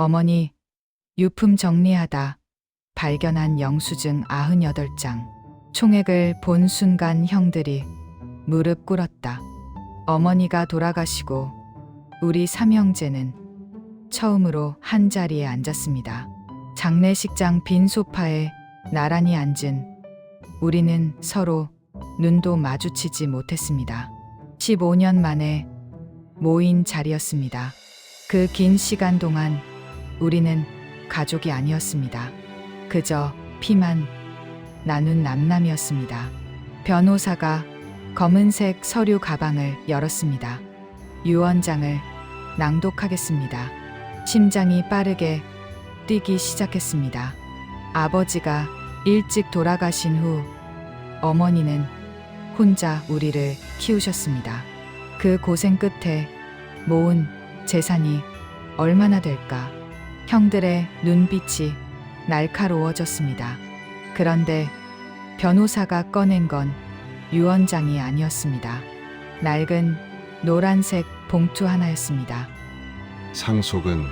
어머니, 유품 정리하다 발견한 영수증 98장. 총액을 본 순간 형들이 무릎 꿇었다. 어머니가 돌아가시고 우리 삼형제는 처음으로 한 자리에 앉았습니다. 장례식장 빈 소파에 나란히 앉은 우리는 서로 눈도 마주치지 못했습니다. 15년 만에 모인 자리였습니다. 그 긴 시간 동안 우리는 가족이 아니었습니다. 그저 피만 나눈 남남이었습니다. 변호사가 검은색 서류 가방을 열었습니다. 유언장을 낭독하겠습니다. 심장이 빠르게 뛰기 시작했습니다. 아버지가 일찍 돌아가신 후 어머니는 혼자 우리를 키우셨습니다. 그 고생 끝에 모은 재산이 얼마나 될까? 형들의 눈빛이 날카로워졌습니다. 그런데 변호사가 꺼낸 건 유언장이 아니었습니다. 낡은 노란색 봉투 하나였습니다. 상속은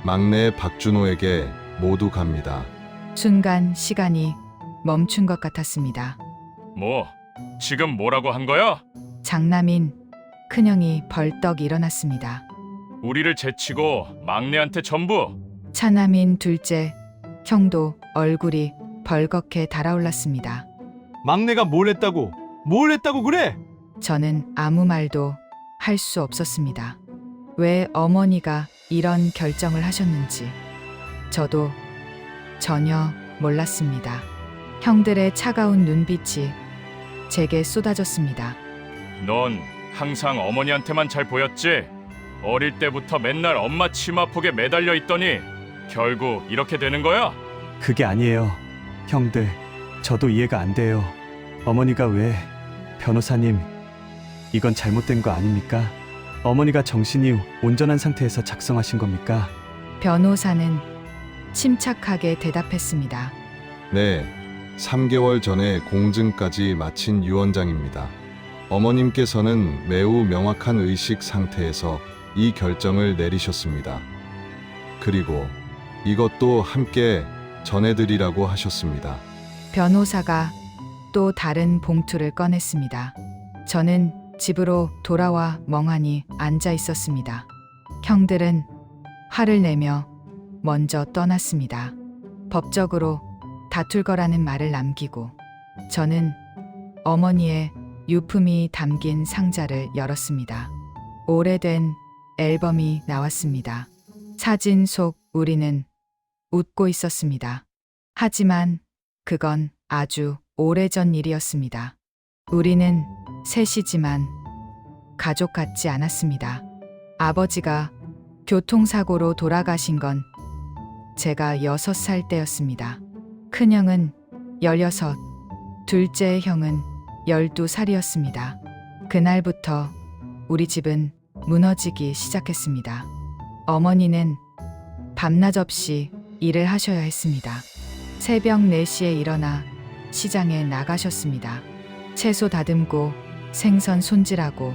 막내 박준호에게 모두 갑니다. 순간 시간이 멈춘 것 같았습니다. 뭐? 지금 뭐라고 한 거야? 장남인 큰형이 벌떡 일어났습니다. 우리를 제치고 막내한테 전부? 차남인 둘째 형도 얼굴이 벌겋게 달아올랐습니다. 막내가 뭘 했다고? 뭘 했다고 그래? 저는 아무 말도 할 수 없었습니다. 왜 어머니가 이런 결정을 하셨는지 저도 전혀 몰랐습니다. 형들의 차가운 눈빛이 제게 쏟아졌습니다. 넌 항상 어머니한테만 잘 보였지? 어릴 때부터 맨날 엄마 치마폭에 매달려 있더니 결국 이렇게 되는 거야? 그게 아니에요. 형들, 저도 이해가 안 돼요. 어머니가 왜... 변호사님, 이건 잘못된 거 아닙니까? 어머니가 정신이 온전한 상태에서 작성하신 겁니까? 변호사는 침착하게 대답했습니다. 네, 3개월 전에 공증까지 마친 유언장입니다. 어머님께서는 매우 명확한 의식 상태에서 이 결정을 내리셨습니다. 그리고 이것도 함께 전해드리라고 하셨습니다. 변호사가 또 다른 봉투를 꺼냈습니다. 저는 집으로 돌아와 멍하니 앉아 있었습니다. 형들은 화를 내며 먼저 떠났습니다. 법적으로 다툴 거라는 말을 남기고 저는 어머니의 유품이 담긴 상자를 열었습니다. 오래된 앨범이 나왔습니다. 사진 속 우리는 웃고 있었습니다. 하지만 그건 아주 오래전 일이었습니다. 우리는 셋이지만 가족 같지 않았습니다. 아버지가 교통사고로 돌아가신 건 제가 6살 때였습니다. 큰형은 16, 둘째 형은 12살이었습니다. 그날부터 우리 집은 무너지기 시작했습니다. 어머니는 밤낮 없이 일을 하셔야 했습니다. 새벽 4시에 일어나 시장에 나가셨습니다. 채소 다듬고 생선 손질하고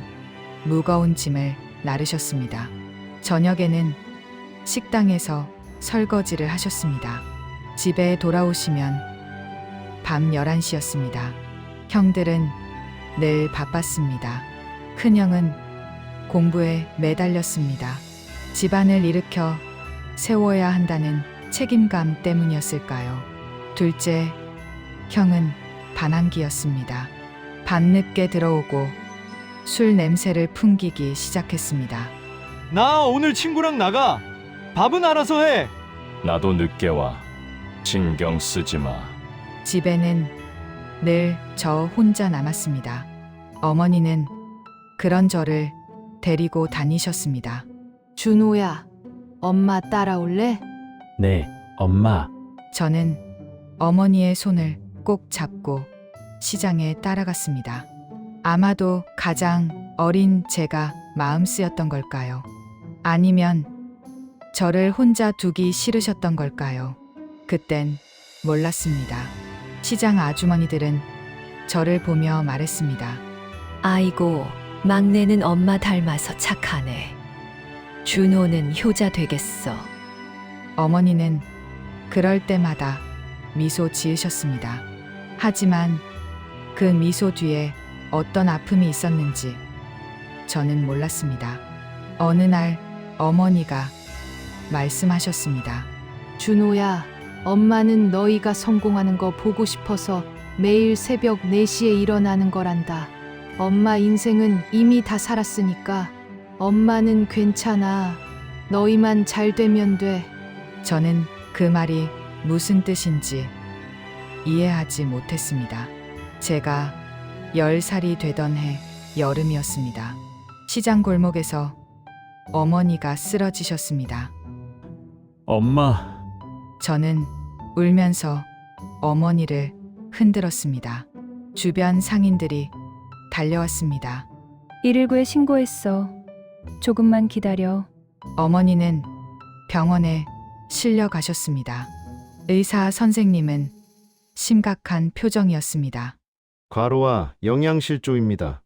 무거운 짐을 나르셨습니다. 저녁에는 식당에서 설거지를 하셨습니다. 집에 돌아오시면 밤 11시였습니다. 형들은 늘 바빴습니다. 큰형은 공부에 매달렸습니다. 집안을 일으켜 세워야 한다는 책임감 때문이었을까요? 둘째 형은 반항기였습니다. 밤늦게 들어오고 술 냄새를 풍기기 시작했습니다. 나 오늘 친구랑 나가. 밥은 알아서 해. 나도 늦게 와. 신경 쓰지 마. 집에는 늘 저 혼자 남았습니다. 어머니는 그런 저를 데리고 다니셨습니다. 준호야, 엄마 따라올래? 네, 엄마. 저는 어머니의 손을 꼭 잡고 시장에 따라갔습니다. 아마도 가장 어린 제가 마음 쓰였던 걸까요? 아니면 저를 혼자 두기 싫으셨던 걸까요? 그땐 몰랐습니다. 시장 아주머니들은 저를 보며 말했습니다. 아이고, 막내는 엄마 닮아서 착하네. 준호는 효자 되겠어. 어머니는 그럴 때마다 미소 지으셨습니다. 하지만 그 미소 뒤에 어떤 아픔이 있었는지 저는 몰랐습니다. 어느 날 어머니가 말씀하셨습니다. 준호야, 엄마는 너희가 성공하는 거 보고 싶어서 매일 새벽 4시에 일어나는 거란다. 엄마 인생은 이미 다 살았으니까 엄마는 괜찮아. 너희만 잘 되면 돼. 저는 그 말이 무슨 뜻인지 이해하지 못했습니다. 제가 10살이 되던 해 여름이었습니다. 시장 골목에서 어머니가 쓰러지셨습니다. 엄마, 저는 울면서 어머니를 흔들었습니다. 주변 상인들이 달려왔습니다. 119에 신고했어. 조금만 기다려. 어머니는 병원에 실려 가셨습니다. 의사 선생님은 심각한 표정이었습니다. 과로와 영양실조입니다.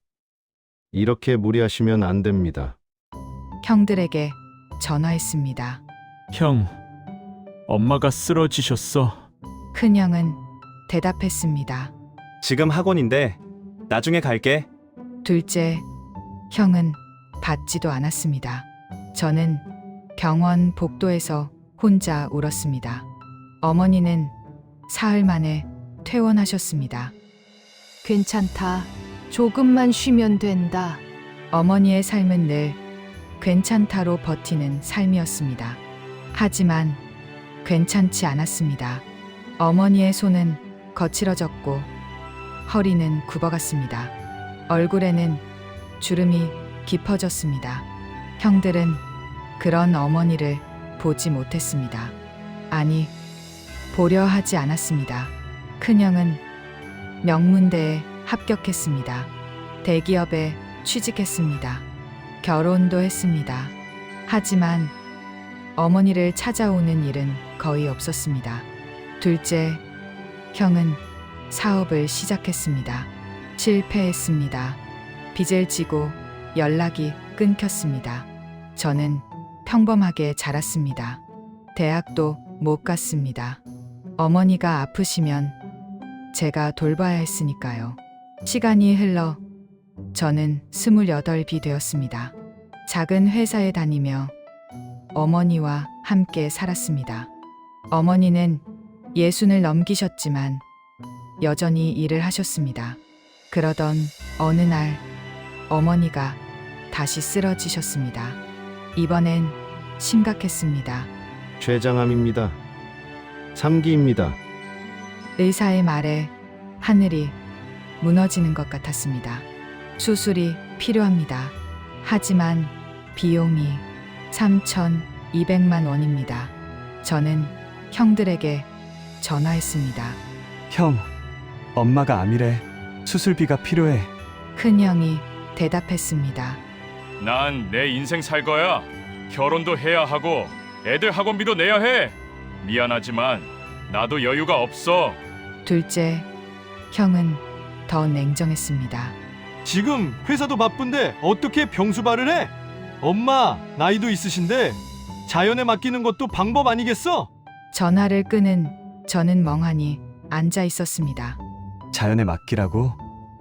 이렇게 무리하시면 안 됩니다. 형들에게 전화했습니다. 형, 엄마가 쓰러지셨어. 큰형은 대답했습니다. 지금 학원인데 나중에 갈게. 둘째 형은 받지도 않았습니다. 저는 병원 복도에서 혼자 울었습니다. 어머니는 사흘 만에 퇴원하셨습니다. 괜찮다. 조금만 쉬면 된다. 어머니의 삶은 늘 괜찮다로 버티는 삶이었습니다. 하지만 괜찮지 않았습니다. 어머니의 손은 거칠어졌고 허리는 굽어갔습니다. 얼굴에는 주름이 깊어졌습니다. 형들은 그런 어머니를 보지 못했습니다. 아니, 보려 하지 않았습니다. 큰형은 명문대에 합격했습니다. 대기업에 취직했습니다. 결혼도 했습니다. 하지만 어머니를 찾아오는 일은 거의 없었습니다. 둘째 형은 사업을 시작했습니다. 실패했습니다. 빚을 지고 연락이 끊겼습니다. 저는 평범하게 자랐습니다. 대학도 못 갔습니다. 어머니가 아프시면 제가 돌봐야 했으니까요. 시간이 흘러 저는 28이 되었습니다. 작은 회사에 다니며 어머니와 함께 살았습니다. 어머니는 60을 넘기셨지만 여전히 일을 하셨습니다. 그러던 어느 날 어머니가 다시 쓰러지셨습니다. 이번엔 심각했습니다. 췌장암입니다. 3기입니다. 의사의 말에 하늘이 무너지는 것 같았습니다. 수술이 필요합니다. 하지만 비용이 3,200만 원입니다. 저는 형들에게 전화했습니다. 형, 엄마가 암이래. 수술비가 필요해. 큰형이 대답했습니다. 난 내 인생 살 거야. 결혼도 해야 하고 애들 학원비도 내야 해. 미안하지만 나도 여유가 없어. 둘째 형은 더 냉정했습니다. 지금 회사도 바쁜데 어떻게 병수발을 해? 엄마 나이도 있으신데 자연에 맡기는 것도 방법 아니겠어? 전화를 끄는 저는 멍하니 앉아 있었습니다. 자연에 맡기라고?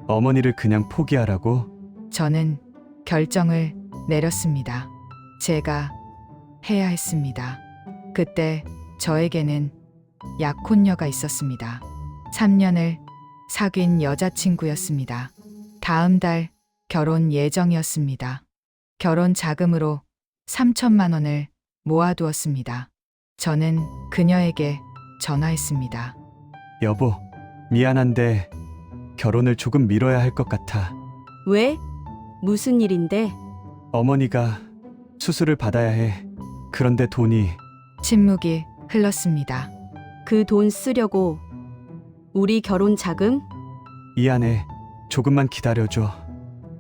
어머니를 그냥 포기하라고? 저는 결정을 내렸습니다. 제가 해야 했습니다. 그때 저에게는 약혼녀가 있었습니다. 3년을 사귄 여자친구였습니다. 다음 달 결혼 예정이었습니다. 결혼 자금으로 3천만 원을 모아두었습니다. 저는 그녀에게 전화했습니다. 여보, 미안한데 결혼을 조금 미뤄야 할 것 같아. 왜? 무슨 일인데? 어머니가 수술을 받아야 해. 그런데 돈이 침묵이 흘렀습니다. 그 돈 쓰려고 우리 결혼 자금? 미안해. 조금만 기다려줘.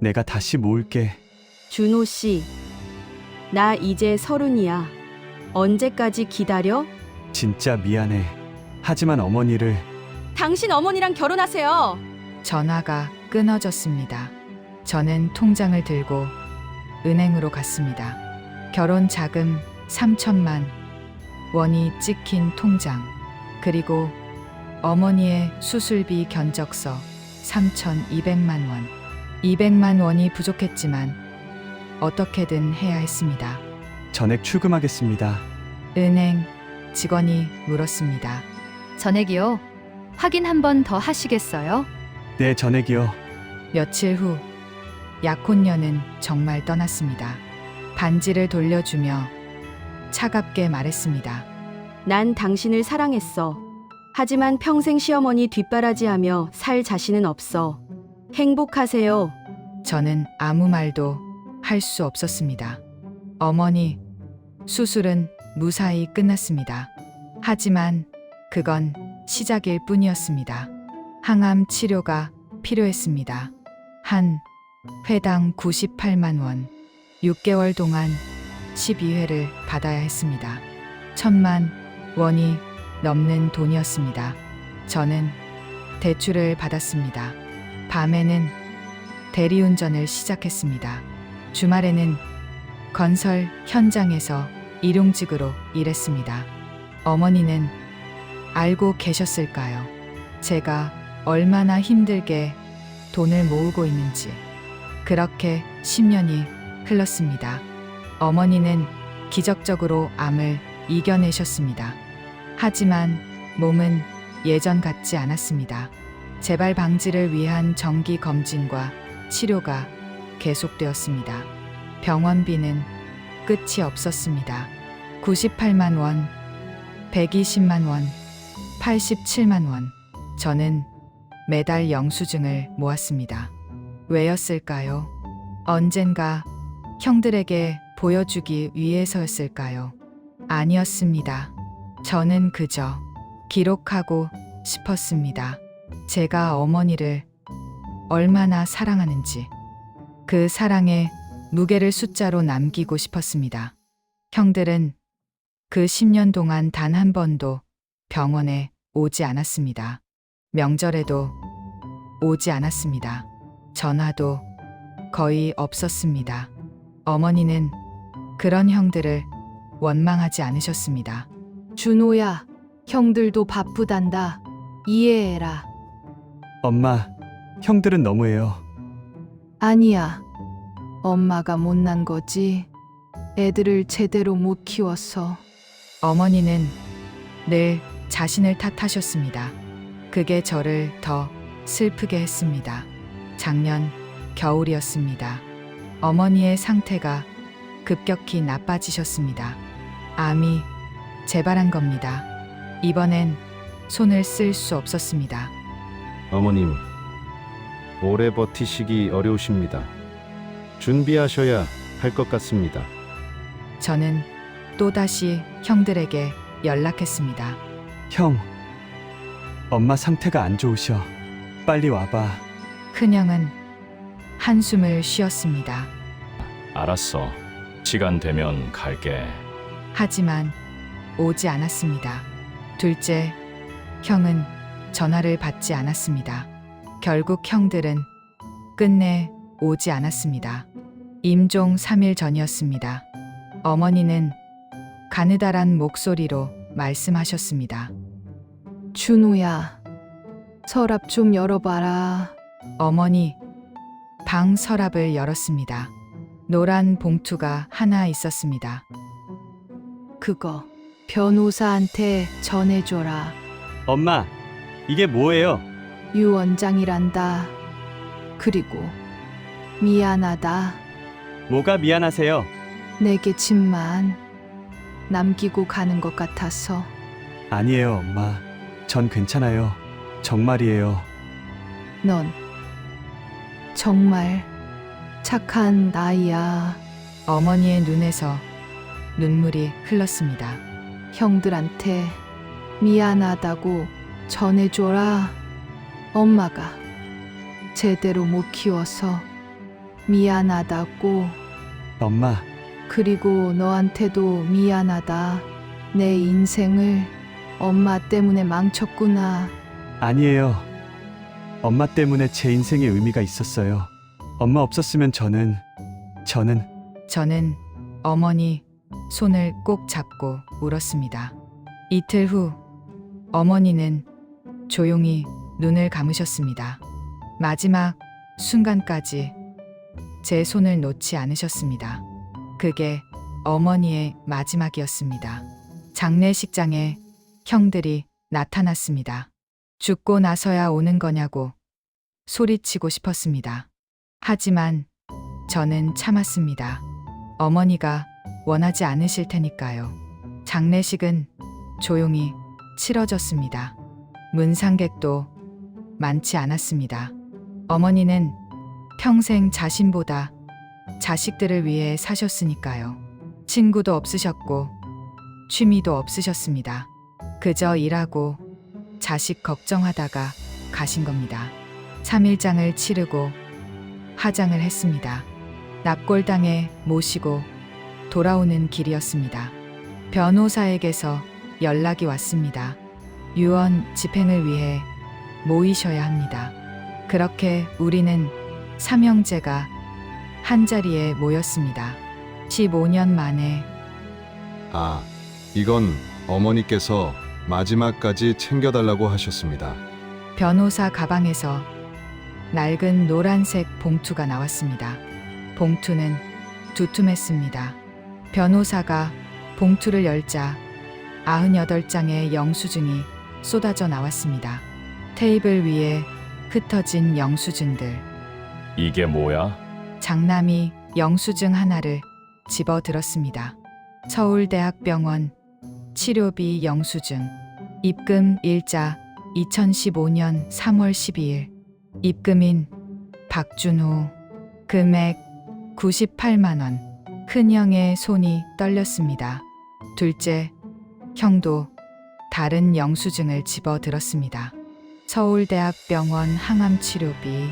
내가 다시 모을게. 준호 씨, 나 이제 30이야. 언제까지 기다려? 진짜 미안해. 하지만 어머니를 당신 어머니랑 결혼하세요. 전화가 끊어졌습니다. 저는 통장을 들고 은행으로 갔습니다. 결혼 자금 3천만, 원이 찍힌 통장, 그리고 어머니의 수술비 견적서 3,200만 원. 200만 원이 부족했지만 어떻게든 해야 했습니다. 전액 출금하겠습니다. 은행 직원이 물었습니다. 전액이요? 확인 한 번 더 하시겠어요? 네, 전액이요. 며칠 후 약혼녀는 정말 떠났습니다. 반지를 돌려주며 차갑게 말했습니다. 난 당신을 사랑했어. 하지만 평생 시어머니 뒷바라지하며 살 자신은 없어. 행복하세요. 저는 아무 말도 할 수 없었습니다. 어머니, 수술은 무사히 끝났습니다. 하지만 그건 시작일 뿐이었습니다. 항암 치료가 필요했습니다. 한 회당 98만 원, 6개월 동안 12회를 받아야 했습니다. 1,000만 원이 넘는 돈이었습니다. 저는 대출을 받았습니다. 밤에는 대리운전을 시작했습니다. 주말에는 건설 현장에서 일용직으로 일했습니다. 어머니는 알고 계셨을까요? 제가 얼마나 힘들게 돈을 모으고 있는지. 그렇게 10년이 흘렀습니다. 어머니는 기적적으로 암을 이겨내셨습니다. 하지만 몸은 예전 같지 않았습니다. 재발 방지를 위한 정기 검진과 치료가 계속되었습니다. 병원비는 끝이 없었습니다. 98만 원, 120만 원, 87만 원. 저는 매달 영수증을 모았습니다. 왜였을까요? 언젠가 형들에게 보여주기 위해서였을까요? 아니었습니다. 저는 그저 기록하고 싶었습니다. 제가 어머니를 얼마나 사랑하는지, 그 사랑의 무게를 숫자로 남기고 싶었습니다. 형들은 그 10년 동안 단 한 번도 병원에 오지 않았습니다. 명절에도 오지 않았습니다. 전화도 거의 없었습니다. 어머니는 그런 형들을 원망하지 않으셨습니다. 준호야, 형들도 바쁘단다. 이해해라. 엄마, 형들은 너무해요. 아니야. 엄마가 못난 거지. 애들을 제대로 못 키워서. 어머니는 늘 자신을 탓하셨습니다. 그게 저를 더 슬프게 했습니다. 작년 겨울이었습니다. 어머니의 상태가 급격히 나빠지셨습니다. 암이 재발한 겁니다. 이번엔 손을 쓸 수 없었습니다. 어머님, 오래 버티시기 어려우십니다. 준비하셔야 할 것 같습니다. 저는 또다시 형들에게 연락했습니다. 형, 엄마 상태가 안 좋으셔. 빨리 와봐. 큰형은 한숨을 쉬었습니다. 알았어. 시간 되면 갈게. 하지만 오지 않았습니다. 둘째 형은 전화를 받지 않았습니다. 결국 형들은 끝내 오지 않았습니다. 임종 3일 전이었습니다. 어머니는 가느다란 목소리로 말씀하셨습니다. 준호야, 서랍 좀 열어봐라. 어머니, 방 서랍을 열었습니다. 노란 봉투가 하나 있었습니다. 그거 변호사한테 전해줘라. 엄마, 이게 뭐예요? 유 원장이란다. 그리고 미안하다. 뭐가 미안하세요? 내게 짐만 남기고 가는 것 같아서. 아니에요, 엄마. 전 괜찮아요. 정말이에요. 넌 정말 착한 아이야. 어머니의 눈에서 눈물이 흘렀습니다. 형들한테 미안하다고 전해줘라. 엄마가 제대로 못 키워서 미안하다고. 엄마, 그리고 너한테도 미안하다. 내 인생을 엄마 때문에 망쳤구나. 아니에요. 엄마 때문에 제 인생에 의미가 있었어요. 엄마 없었으면 저는 저는 어머니 손을 꼭 잡고 울었습니다. 이틀 후 어머니는 조용히 눈을 감으셨습니다. 마지막 순간까지 제 손을 놓지 않으셨습니다. 그게 어머니의 마지막이었습니다. 장례식장에 형들이 나타났습니다. 죽고 나서야 오는 거냐고 소리치고 싶었습니다. 하지만 저는 참았습니다. 어머니가 원하지 않으실 테니까요. 장례식은 조용히 치러졌습니다. 문상객도 많지 않았습니다. 어머니는 평생 자신보다 자식들을 위해 사셨으니까요. 친구도 없으셨고 취미도 없으셨습니다. 그저 일하고 자식 걱정하다가 가신 겁니다. 3일장을 치르고 화장을 했습니다. 납골당에 모시고 돌아오는 길이었습니다. 변호사에게서 연락이 왔습니다. 유언 집행을 위해 모이셔야 합니다. 그렇게 우리는 삼형제가 한자리에 모였습니다. 15년 만에 아, 이건 어머니께서 마지막까지 챙겨달라고 하셨습니다. 변호사 가방에서 낡은 노란색 봉투가 나왔습니다. 봉투는 두툼했습니다. 변호사가 봉투를 열자 98장의 영수증이 쏟아져 나왔습니다. 테이블 위에 흩어진 영수증들. 이게 뭐야? 장남이 영수증 하나를 집어 들었습니다. 서울대학병원 치료비 영수증. 입금 일자 2015년 3월 12일. 입금인 박준호. 금액 98만 원. 큰형의 손이 떨렸습니다. 둘째 형도 다른 영수증을 집어 들었습니다. 서울대학병원 항암치료비.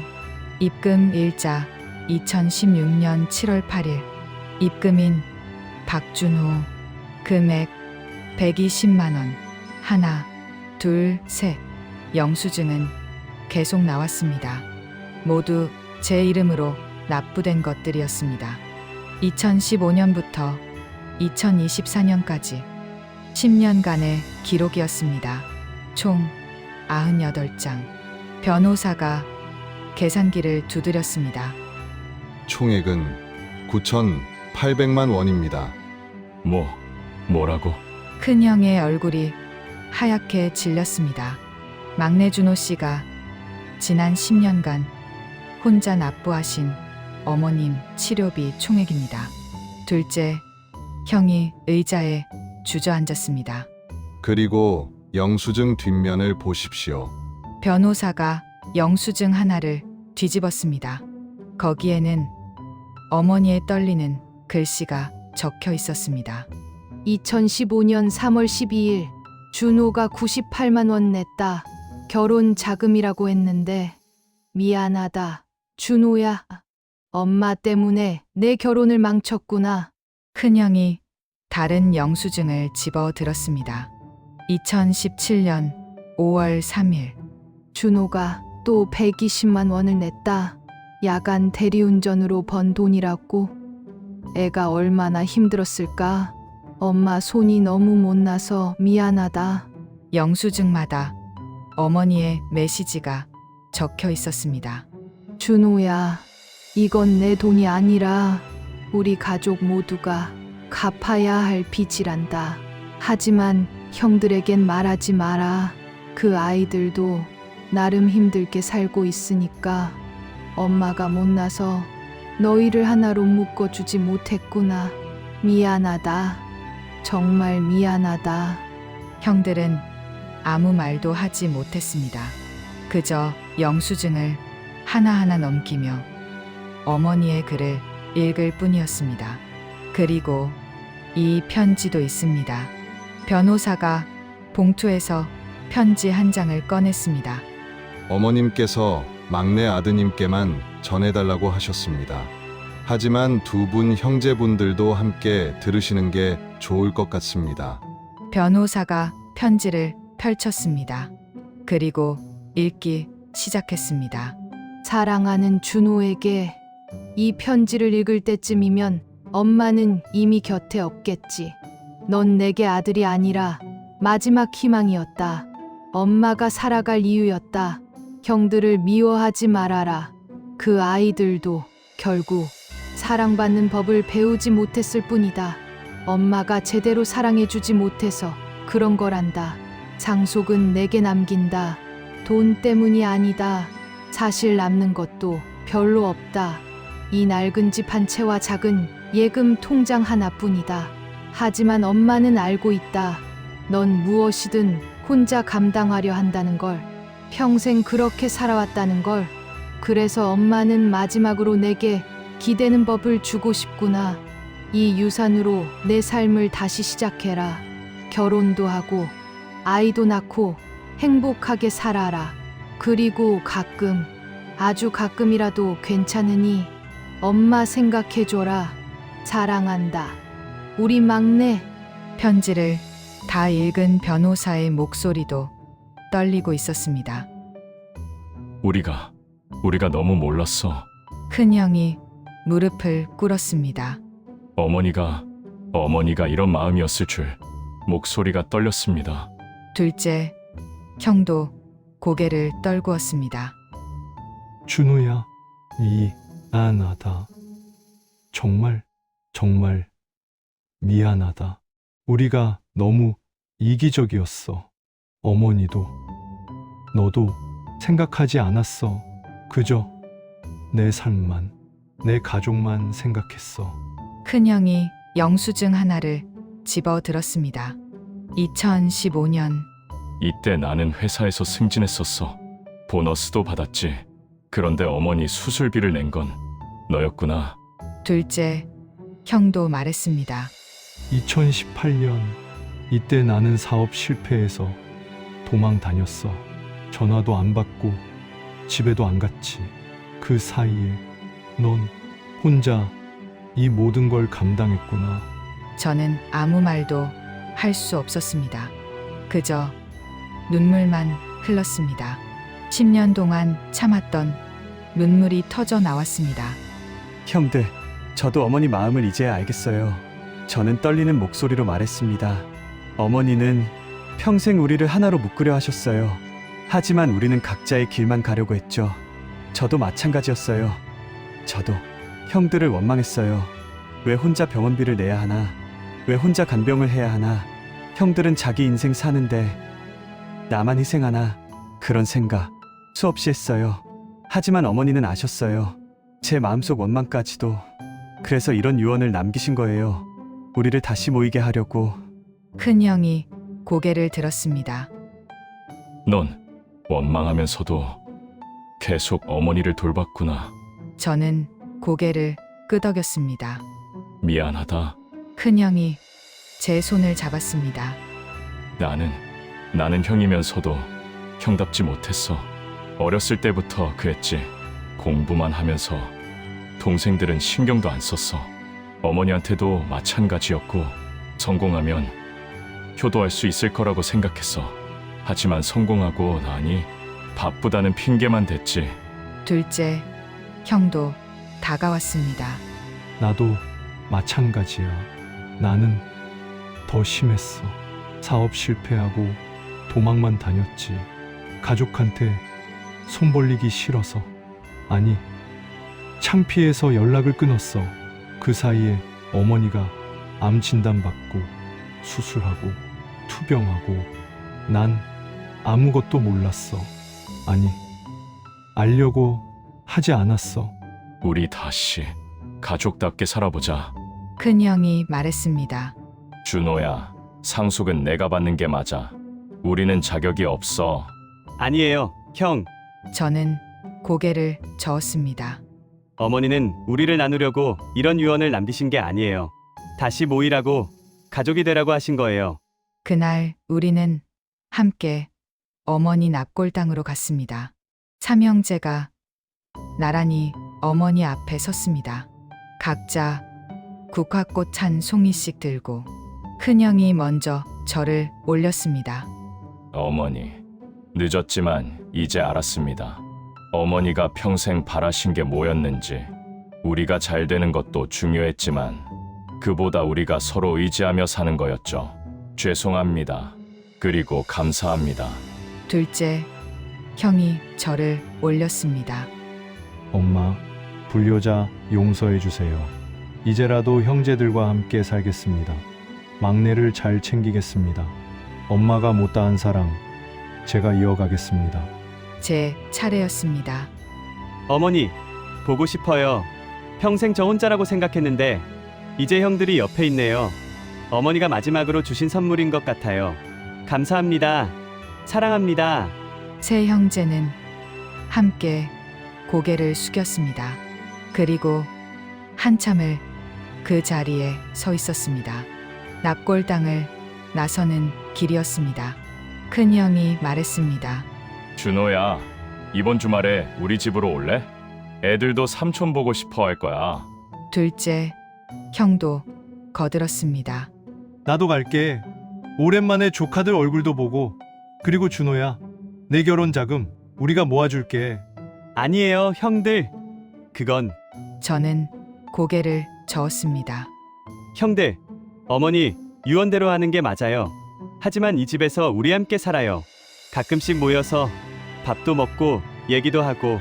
입금 일자 2016년 7월 8일. 입금인 박준호. 금액 120만 원. 하나, 둘, 셋. 영수증은 계속 나왔습니다. 모두 제 이름으로 납부된 것들이었습니다. 2015년부터 2024년까지 10년간의 기록이었습니다. 총 98장. 변호사가 계산기를 두드렸습니다. 총액은 9,800만 원입니다. 뭐라고? 큰형의 얼굴이 하얗게 질렸습니다. 막내 준호 씨가 지난 10년간 혼자 납부하신 어머님 치료비 총액입니다. 둘째 형이 의자에 주저앉았습니다. 그리고 영수증 뒷면을 보십시오. 변호사가 영수증 하나를 뒤집었습니다. 거기에는 어머니의 떨리는 글씨가 적혀 있었습니다. 2015년 3월 12일 준호가 98만 원 냈다. 결혼 자금이라고 했는데 미안하다. 준호야. 엄마 때문에 내 결혼을 망쳤구나. 큰형이 다른 영수증을 집어 들었습니다. 2017년 5월 3일. 준호가 또 120만 원을 냈다. 야간 대리운전으로 번 돈이라고. 애가 얼마나 힘들었을까. 엄마 손이 너무 못나서 미안하다. 영수증마다 어머니의 메시지가 적혀 있었습니다. 준호야, 이건 내 돈이 아니라 우리 가족 모두가 갚아야 할 빚이란다. 하지만 형들에겐 말하지 마라. 그 아이들도 나름 힘들게 살고 있으니까 엄마가 못나서 너희를 하나로 묶어주지 못했구나. 미안하다. 정말 미안하다. 형들은 아무 말도 하지 못했습니다. 그저 영수증을 하나하나 넘기며 어머니의 글을 읽을 뿐이었습니다. 그리고 이 편지도 있습니다. 변호사가 봉투에서 편지 한 장을 꺼냈습니다. 어머님께서 막내 아드님께만 전해달라고 하셨습니다. 하지만 두 분 형제분들도 함께 들으시는 게 좋을 것 같습니다. 변호사가 편지를 펼쳤습니다. 그리고 읽기 시작했습니다. 사랑하는 준호에게 이 편지를 읽을 때쯤이면 엄마는 이미 곁에 없겠지. 넌 내게 아들이 아니라 마지막 희망이었다. 엄마가 살아갈 이유였다. 형들을 미워하지 말아라. 그 아이들도 결국 사랑받는 법을 배우지 못했을 뿐이다. 엄마가 제대로 사랑해주지 못해서 그런 거란다. 상속은 내게 남긴다. 돈 때문이 아니다. 사실 남는 것도 별로 없다. 이 낡은 집 한 채와 작은 예금 통장 하나뿐이다. 하지만 엄마는 알고 있다. 넌 무엇이든 혼자 감당하려 한다는 걸. 평생 그렇게 살아왔다는 걸. 그래서 엄마는 마지막으로 내게 기대는 법을 주고 싶구나. 이 유산으로 내 삶을 다시 시작해라. 결혼도 하고 아이도 낳고 행복하게 살아라. 그리고 가끔, 아주 가끔이라도 괜찮으니 엄마 생각해줘라. 사랑한다. 우리 막내. 편지를 다 읽은 변호사의 목소리도 떨리고 있었습니다. 우리가 너무 몰랐어. 큰형이 무릎을 꿇었습니다. 어머니가 이런 마음이었을 줄 목소리가 떨렸습니다. 둘째 형도 고개를 떨구었습니다. 준호야, 미안하다. 정말 미안하다. 우리가 너무 이기적이었어. 어머니도 너도 생각하지 않았어. 그저 내 삶만, 내 가족만 생각했어. 큰형이 영수증 하나를 집어 들었습니다. 2015년 이때 나는 회사에서 승진했었어. 보너스도 받았지. 그런데 어머니 수술비를 낸 건 너였구나. 둘째 형도 말했습니다. 2018년 이때 나는 사업 실패해서 도망 다녔어. 전화도 안 받고 집에도 안 갔지. 그 사이에 넌 혼자 이 모든 걸 감당했구나. 저는 아무 말도 할 수 없었습니다. 그저 눈물만 흘렀습니다. 10년 동안 참았던 눈물이 터져 나왔습니다. 형들, 저도 어머니 마음을 이제야 알겠어요. 저는 떨리는 목소리로 말했습니다. 어머니는 평생 우리를 하나로 묶으려 하셨어요. 하지만 우리는 각자의 길만 가려고 했죠. 저도 마찬가지였어요. 저도 형들을 원망했어요. 왜 혼자 병원비를 내야 하나? 왜 혼자 간병을 해야 하나? 형들은 자기 인생 사는데 나만 희생하나? 그런 생각 수없이 했어요. 하지만 어머니는 아셨어요. 제 마음속 원망까지도. 그래서 이런 유언을 남기신 거예요. 우리를 다시 모이게 하려고. 큰형이 고개를 들었습니다. 넌 원망하면서도 계속 어머니를 돌봤구나. 저는 고개를 끄덕였습니다. 미안하다. 큰형이 제 손을 잡았습니다. 나는 형이면서도 형답지 못했어. 어렸을 때부터 그랬지. 공부만 하면서 동생들은 신경도 안 썼어. 어머니한테도 마찬가지였고 성공하면 효도할 수 있을 거라고 생각했어. 하지만 성공하고 나니 바쁘다는 핑계만 댔지. 둘째 형도 다가왔습니다. 나도 마찬가지야. 나는 더 심했어. 사업 실패하고 도망만 다녔지. 가족한테 손 벌리기 싫어서. 아니, 창피해서 연락을 끊었어. 그 사이에 어머니가 암 진단받고 수술하고 투병하고 난 아무것도 몰랐어. 아니, 알려고 하지 않았어. 우리 다시 가족답게 살아보자. 큰형이 말했습니다. 준호야, 상속은 내가 받는 게 맞아. 우리는 자격이 없어. 아니에요, 형. 저는 고개를 저었습니다. 어머니는 우리를 나누려고 이런 유언을 남기신 게 아니에요. 다시 모이라고, 가족이 되라고 하신 거예요. 그날 우리는 함께 어머니 납골당으로 갔습니다. 삼형제가 나란히 어머니 앞에 섰습니다. 각자 국화꽃 찬 송이씩 들고 큰형이 먼저 저를 올렸습니다. 어머니, 늦었지만 이제 알았습니다. 어머니가 평생 바라신 게 뭐였는지. 우리가 잘 되는 것도 중요했지만 그보다 우리가 서로 의지하며 사는 거였죠. 죄송합니다. 그리고 감사합니다. 둘째 형이 저를 올렸습니다. 엄마, 불효자 용서해 주세요. 이제라도 형제들과 함께 살겠습니다. 막내를 잘 챙기겠습니다. 엄마가 못다한 사랑 제가 이어가겠습니다. 제 차례였습니다. 어머니, 보고 싶어요. 평생 저 혼자라고 생각했는데 이제 형들이 옆에 있네요. 어머니가 마지막으로 주신 선물인 것 같아요. 감사합니다. 사랑합니다. 세 형제는 함께 고개를 숙였습니다. 그리고 한참을 그 자리에 서 있었습니다. 납골 땅을 나서는 길이었습니다. 큰 형이 말했습니다. 준호야, 이번 주말에 우리 집으로 올래? 애들도 삼촌 보고 싶어 할 거야. 둘째 형도 거들었습니다. 나도 갈게. 오랜만에 조카들 얼굴도 보고. 그리고 준호야, 내 결혼 자금 우리가 모아줄게. 아니에요, 형들. 그건 저는 고개를 저었습니다. 형들, 어머니 유언대로 하는 게 맞아요. 하지만 이 집에서 우리 함께 살아요. 가끔씩 모여서 밥도 먹고 얘기도 하고.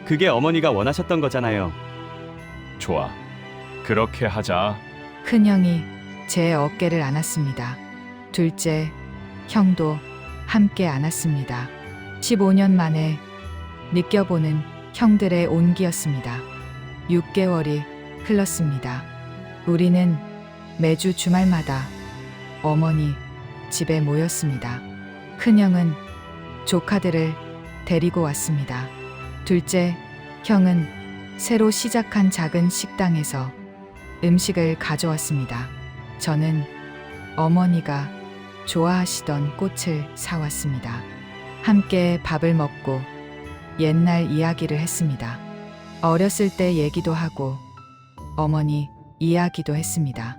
그게 어머니가 원하셨던 거잖아요. 좋아. 그렇게 하자. 큰 형이 제 어깨를 안았습니다. 둘째 형도 함께 안았습니다. 15년 만에 느껴보는 형들의 온기였습니다. 6개월이 흘렀습니다. 우리는 매주 주말마다 어머니 집에 모였습니다. 큰형은 조카들을 데리고 왔습니다. 둘째 형은 새로 시작한 작은 식당에서 음식을 가져왔습니다. 저는 어머니가 좋아하시던 꽃을 사왔습니다. 함께 밥을 먹고 옛날 이야기를 했습니다. 어렸을 때 얘기도 하고 어머니 이야기도 했습니다.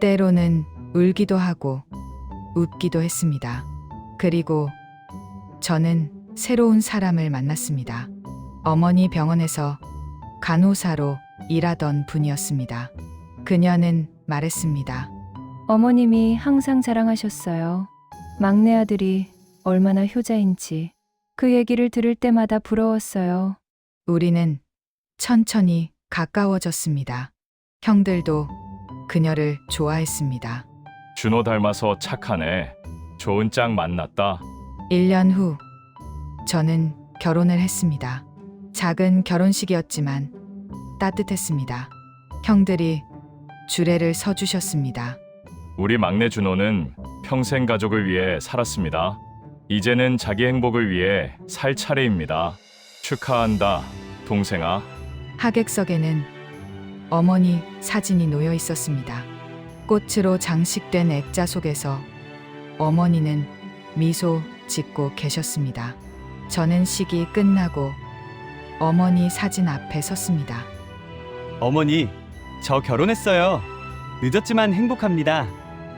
때로는 울기도 하고 웃기도 했습니다. 그리고 저는 새로운 사람을 만났습니다. 어머니 병원에서 간호사로 일하던 분이었습니다. 그녀는 말했습니다. 어머님이 항상 자랑하셨어요. 막내 아들이 얼마나 효자인지. 그 얘기를 들을 때마다 부러웠어요. 우리는 천천히 가까워졌습니다. 형들도 그녀를 좋아했습니다. 준호 닮아서 착하네. 좋은 짝 만났다. 1년 후 저는 결혼을 했습니다. 작은 결혼식이었지만 따뜻했습니다. 형들이 주례를 서주셨습니다. 우리 막내 준호는 평생 가족을 위해 살았습니다. 이제는 자기 행복을 위해 살 차례입니다. 축하한다, 동생아. 하객석에는 어머니 사진이 놓여 있었습니다. 꽃으로 장식된 액자 속에서 어머니는 미소 짓고 계셨습니다. 저는 식이 끝나고 어머니 사진 앞에 섰습니다. 어머니, 저 결혼했어요. 늦었지만 행복합니다.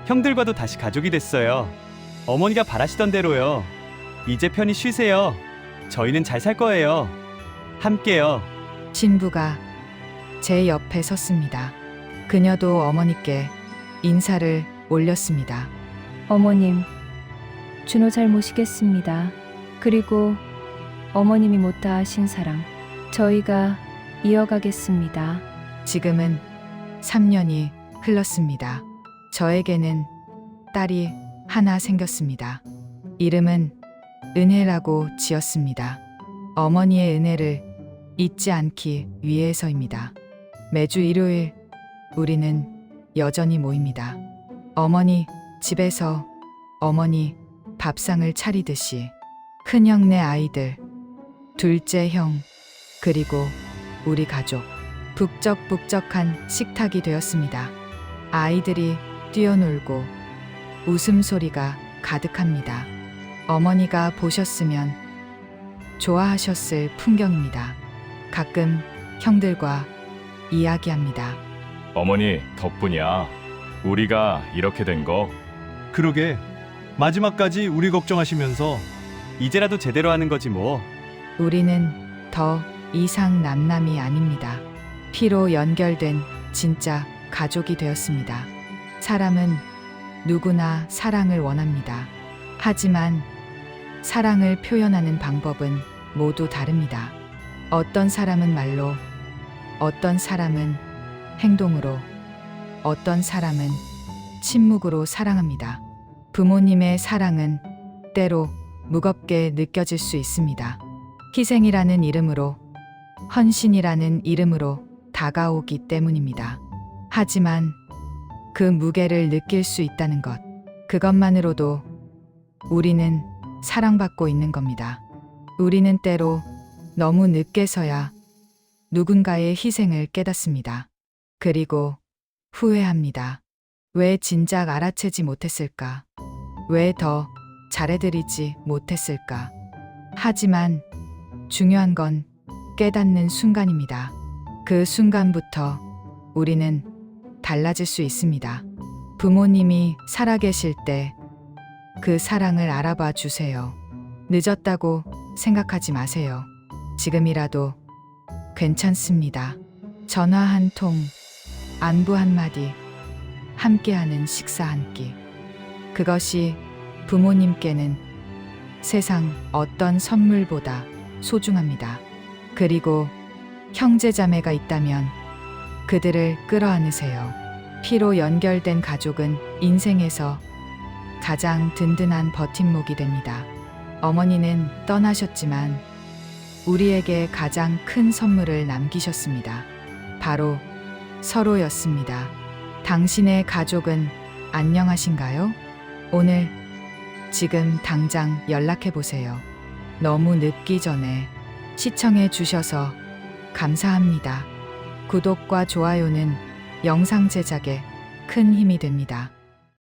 형들과도 다시 가족이 됐어요. 어머니가 바라시던 대로요. 이제 편히 쉬세요. 저희는 잘 살 거예요. 함께요. 신부가 제 옆에 섰습니다. 그녀도 어머니께 인사를 올렸습니다. 어머님, 준호 잘 모시겠습니다. 그리고 어머님이 못다 하신 사랑, 저희가 이어가겠습니다. 지금은 3년이 흘렀습니다. 저에게는 딸이 하나 생겼습니다. 이름은 은혜라고 지었습니다. 어머니의 은혜를 잊지 않기 위해서입니다. 매주 일요일 우리는 여전히 모입니다. 어머니 집에서 어머니 밥상을 차리듯이 큰형네 아이들, 둘째 형, 그리고 우리 가족. 북적북적한 식탁이 되었습니다. 아이들이 뛰어놀고 웃음소리가 가득합니다. 어머니가 보셨으면 좋아하셨을 풍경입니다. 가끔 형들과 이야기합니다. 어머니 덕분이야. 우리가 이렇게 된 거. 그러게, 마지막까지 우리 걱정하시면서. 이제라도 제대로 하는 거지 뭐. 우리는 더 이상 남남이 아닙니다. 피로 연결된 진짜 가족이 되었습니다. 사람은 누구나 사랑을 원합니다. 하지만 사랑을 표현하는 방법은 모두 다릅니다. 어떤 사람은 말로, 어떤 사람은 행동으로, 어떤 사람은 침묵으로 사랑합니다. 부모님의 사랑은 때로 무겁게 느껴질 수 있습니다. 희생이라는 이름으로, 헌신이라는 이름으로 다가오기 때문입니다. 하지만 그 무게를 느낄 수 있다는 것, 그것만으로도 우리는 사랑받고 있는 겁니다. 우리는 때로 너무 늦게서야 누군가의 희생을 깨닫습니다. 그리고 후회합니다. 왜 진작 알아채지 못했을까? 왜 더 잘해드리지 못했을까? 하지만 중요한 건 깨닫는 순간입니다. 그 순간부터 우리는 달라질 수 있습니다. 부모님이 살아계실 때 그 사랑을 알아봐 주세요. 늦었다고 생각하지 마세요. 지금이라도 괜찮습니다. 전화 한 통, 안부 한마디, 함께하는 식사 한 끼. 그것이 부모님께는 세상 어떤 선물보다 소중합니다. 그리고 형제자매가 있다면 그들을 끌어안으세요. 피로 연결된 가족은 인생에서 가장 든든한 버팀목이 됩니다. 어머니는 떠나셨지만 우리에게 가장 큰 선물을 남기셨습니다. 바로 서로였습니다. 당신의 가족은 안녕하신가요? 오늘, 지금 당장 연락해 보세요. 너무 늦기 전에. 시청해 주셔서 감사합니다. 구독과 좋아요는 영상 제작에 큰 힘이 됩니다.